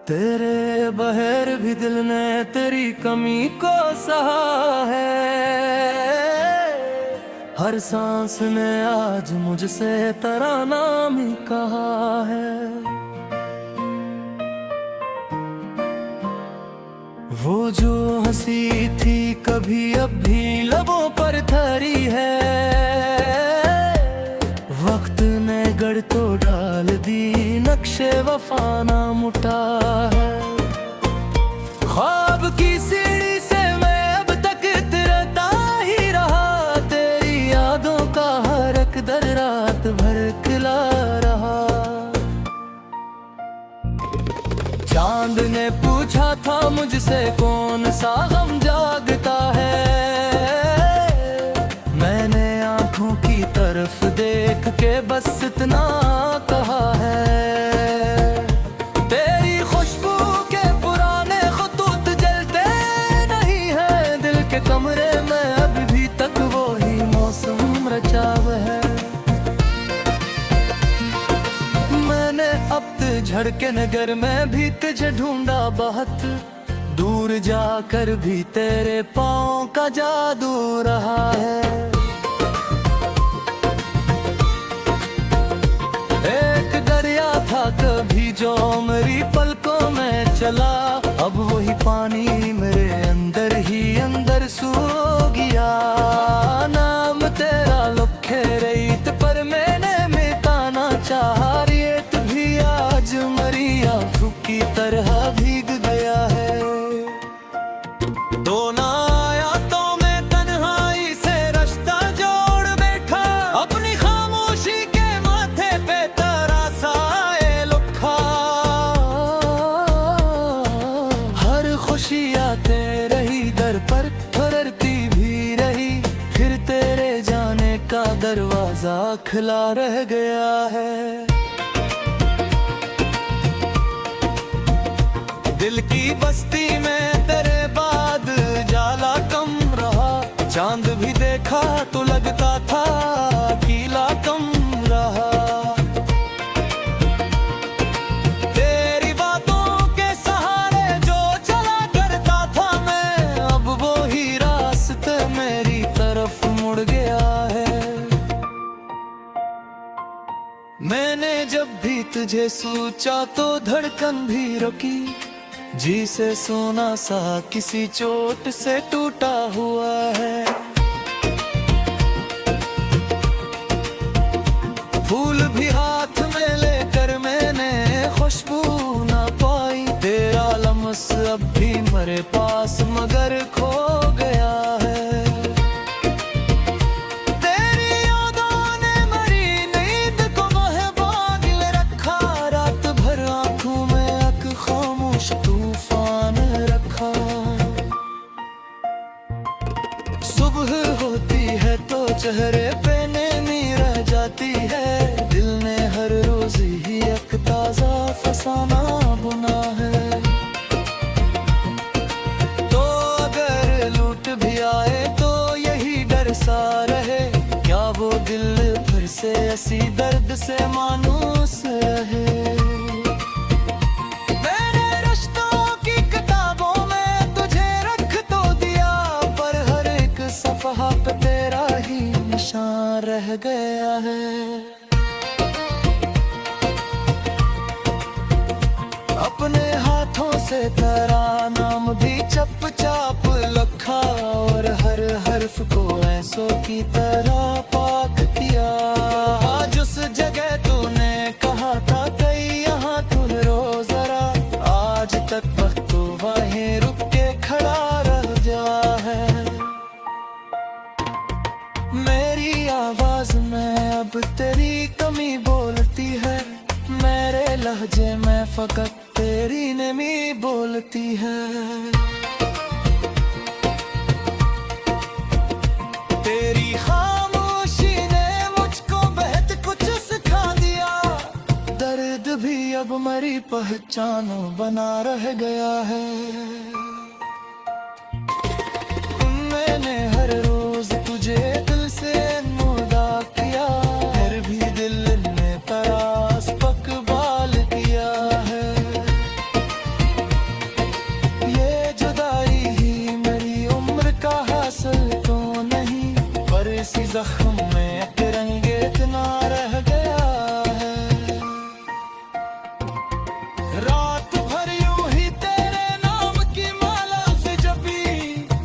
तेरे बगैर भी दिल ने तेरी कमी को सहा है। हर सांस ने आज मुझसे तेरा नाम ही कहा है। वो जो हंसी थी कभी अब भी लबों पर ठहरी है। वक्त ने गढ़ तो डाल दी नक्शे वफा ना मुटा है। ख्वाब की सीढ़ी से मैं अब तक उतरता ही रहा। तेरी यादों का हर एक दर रात भर खिला रहा। चांद ने पूछा था मुझसे कौन सा गम जागता है। मैंने आंखों की तरफ देख के बस इतना कहा है। तेरी खुशबू के पुराने खतूत जलते नहीं है। दिल के कमरे में अभी भी तक वो ही मौसम रचाव है। मैंने अब झड़ के नगर में भी तुझे ढूंढा बहुत दूर जाकर भी तेरे पाँव का जादू रहा है। एक दरिया था कभी जो मेरी पलकों में चला। अब वही पानी मेरे अंदर ही अंदर सो गया। नाम तेरा लुखे रेत पर मैंने मिटाना चाहा। रेत भी आज मरी आंखों की तरह भीग गया है। तो ना आया तो मैं तन्हाई से रास्ता जोड़ बैठा। अपनी खामोशी के माथे पे तेरा साए लुखा। हर खुशी आते रही दर पर ठहरती भी रही। फिर तेरे जाने का दरवाजा खुला रह गया है। दिल की बस्ती में तेरे बाद जाला कम रहा। चांद भी देखा तो लगता था कीला कम रहा। तेरी बातों के सहारे जो चला करता था मैं। अब वो ही रास्ते मेरी तरफ मुड़ गया है। मैंने जब भी तुझे सोचा तो धड़कन भी रुकी। जी से सोना सा किसी चोट से टूटा हुआ है। फूल भी हाथ में लेकर मैंने खुशबू ना पाई। तेरा लम्स अब भी मेरे पास मगर खो गया है। तेरी यादों ने मरी नींद को वह बादल रखा। रात भर आंखों में एक खामोश तूफान रखा। सुबह होती है तो चेहरे पे नमी रह जाती है। दिल ने हर रोज ही एक ताजा फसाना बुना है। तो अगर लूट भी आए तो यही डर सा रहे। क्या वो दिल फिर से ऐसी दर्द से मानूस रहे। सफ़हा पे तेरा ही निशान रह गया है। अपने हाथों से तेरा नाम भी चप चाप लिखा। और हर हर्फ को ऐसों की तरह पाक किया। आज उस जगह तूने कहा था कहीं यहाँ तू रो जरा। आज तक वक्त तो वहीं रुक के खड़ा रह जा है। मेरी आवाज में अब तेरी कमी बोलती है। मेरे लहजे में फकत तेरी नमी बोलती है। तेरी खामोशी ने मुझको बहुत कुछ सिखा दिया। दर्द भी अब मेरी पहचान बना रह गया है। मैंने हर रोज तुझे दिल से मुदा किया। फिर भी दिल ने तरास पकबाल किया है। जख्म में एक रंग इतना रह गया है। रात भर यूं ही तेरे नाम की माला से जपी,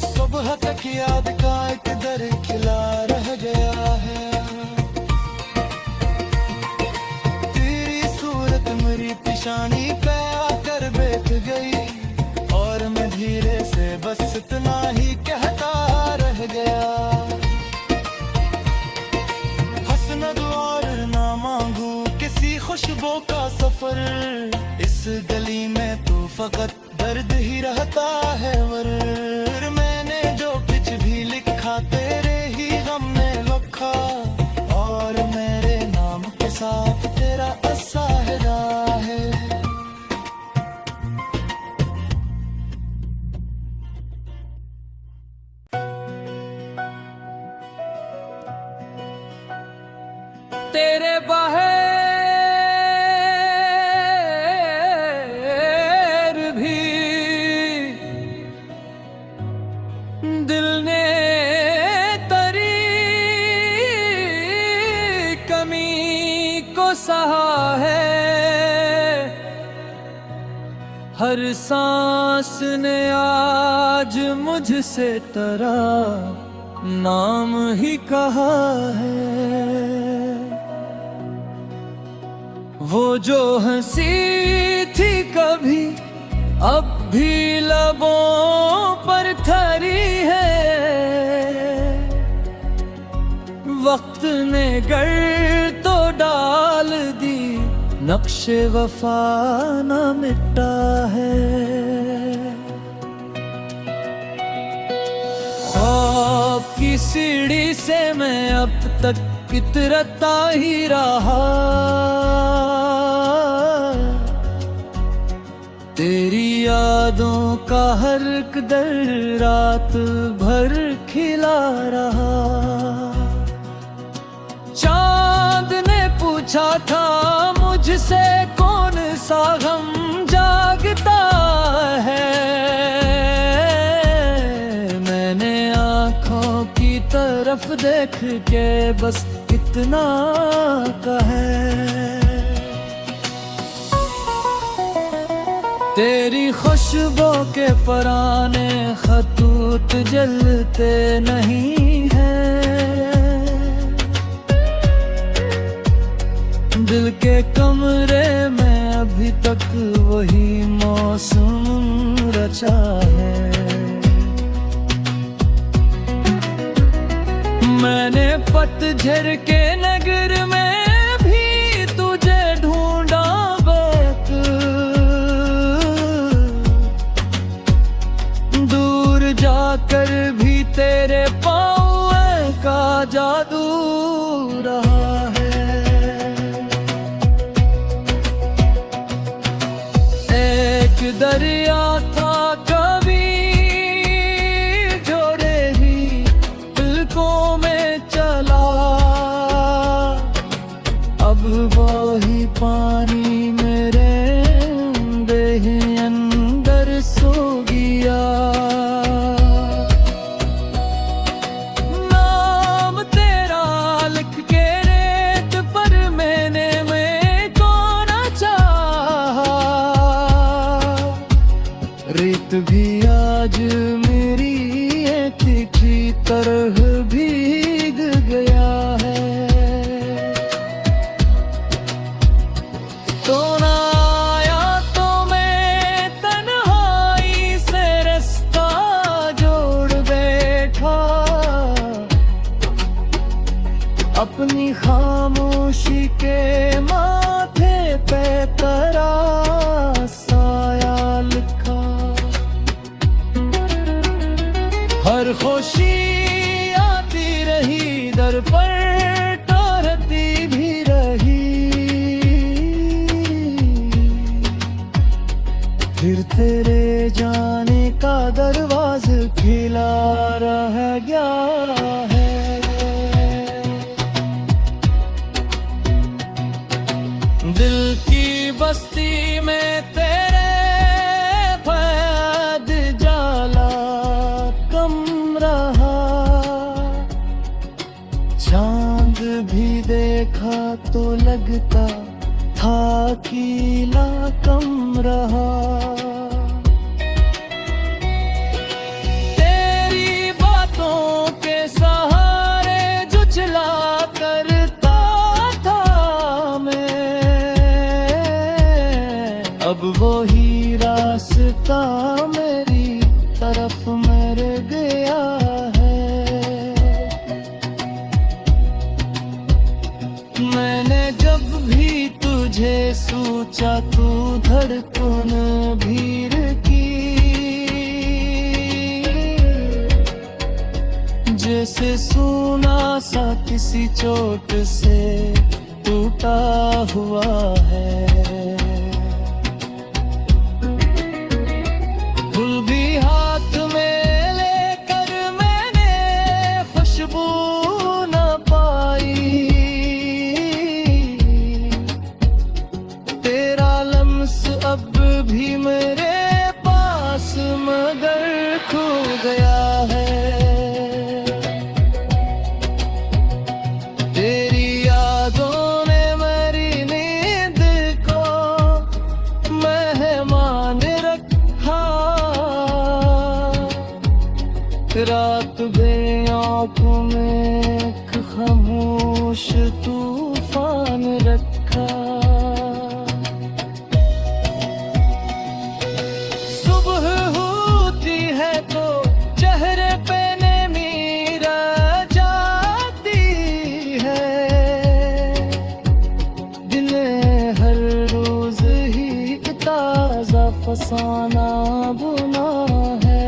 सुबह तक याद का एक दर खिला रह गया है। तेरी सूरत मेरी पिशानी पे आकर बैठ गई, और मैं धीरे से बस इतना ही कहता रह गया। हंसना और ना मांगू किसी खुशबू का सफर, इस गली में तो फकत दर्द ही रहता है। वर मैंने जो कुछ भी लिखा तेरे ही गम ने लिखा, और मेरे नाम के साथ तेरा असहारा है। तेरे बगैर भी दिल ने तेरी कमी को सहा है। हर सांस ने आज मुझसे तेरा नाम ही कहा है। वो जो हंसी थी कभी अब भी लबों पर ठहरी है। वक्त ने गर तो डाल दी, नक्शे वफा न मिटा है। ख्वाब की सीढ़ी से मैं अब तक इतरता ही रहा, तेरी यादों का हर कदर रात भर खिला रहा। चांद ने पूछा था मुझसे कौन सा गम जागता है। मैंने आँखों की तरफ देख के बस इतना कहा, तेरी खुशबू के पराने खतूत जलते नहीं हैं। दिल के कमरे में अभी तक वही मौसम रचा है। मैंने पतझड़ के नगर में भी तुझे ढूंढा, जाकर भी तेरे पाँव का जादू रहा है। एक दरिया था कभी जोड़े ही पलकों में चला, अब वही पानी मेरे देह अंदर सो गया। रेत भी आज मेरी एक की तरह भीग गया है। तो ना आया तो मैं तन्हाई से रास्ता जोड़ बैठा, अपनी खामोशी के माथे पे तेरा साया लिखा। हर खुशी आती रही दर पर टहरती भी रही, फिर तेरे जाने का दरवाज़ा खिला रह गया है। दिल की बस्ती में तेरे फैद जाला कम रहा, कम रहा। तेरी बातों के सहारे जो चला करता था मैं, अब वही रास्ता मेरी तरफ मर गया है। मैंने जब भी तुझे सोचा तू धड़कन भीर की, जैसे सुना सा किसी चोट से टूटा हुआ है। फूल भी हाथ में लेकर मैंने खुशबू न पाई, तेरा लम्स अब भी मेरे पास मगर खो गया है। तेरी यादों ने मेरी नींद को मेहमान रखा, रात बे आँखों में एक खामोश तूफान रखा। सुबह होती है तो चेहरे पे नमी रह जाती है, दिनें हर रोज ही ताजा फसाना बुना है।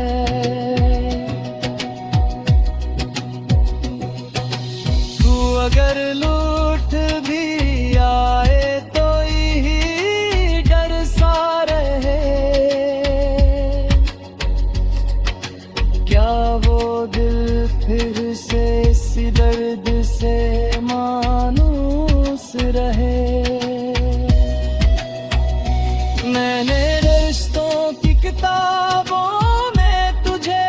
अगर लूट भी आए तो यही डर सा रहे, क्या वो दिल फिर से इसी दर्द से मानूस रहे। मैंने रिश्तों की किताबों में तुझे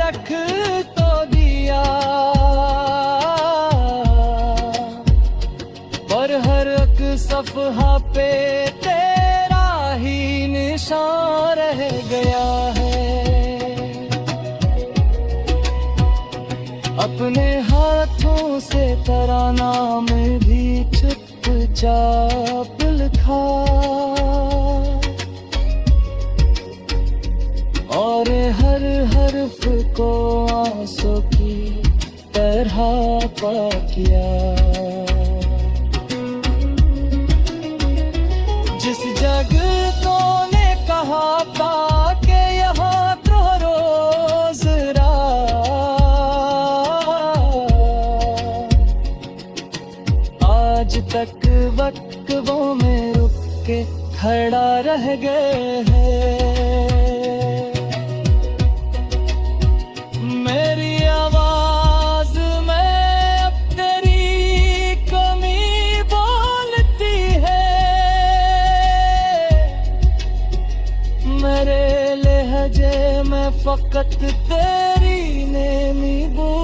रख तो दिया, पर हर एक सफ़हा पे तेरा ही निशान रह गया है। अपने हाथों से तराना में भी चुपचाप लिखा, और हर हर्फ को आंसू की तरह पा किया। जिस जग तो ने कहा था कि यहाँ तो रोज रात, आज तक वक्तों में रुक के खड़ा रह गए हैं। मेरी आवाज में अब तेरी कमी बोलती है, मेरे लहजे में फकत तेरी नेमी बोलती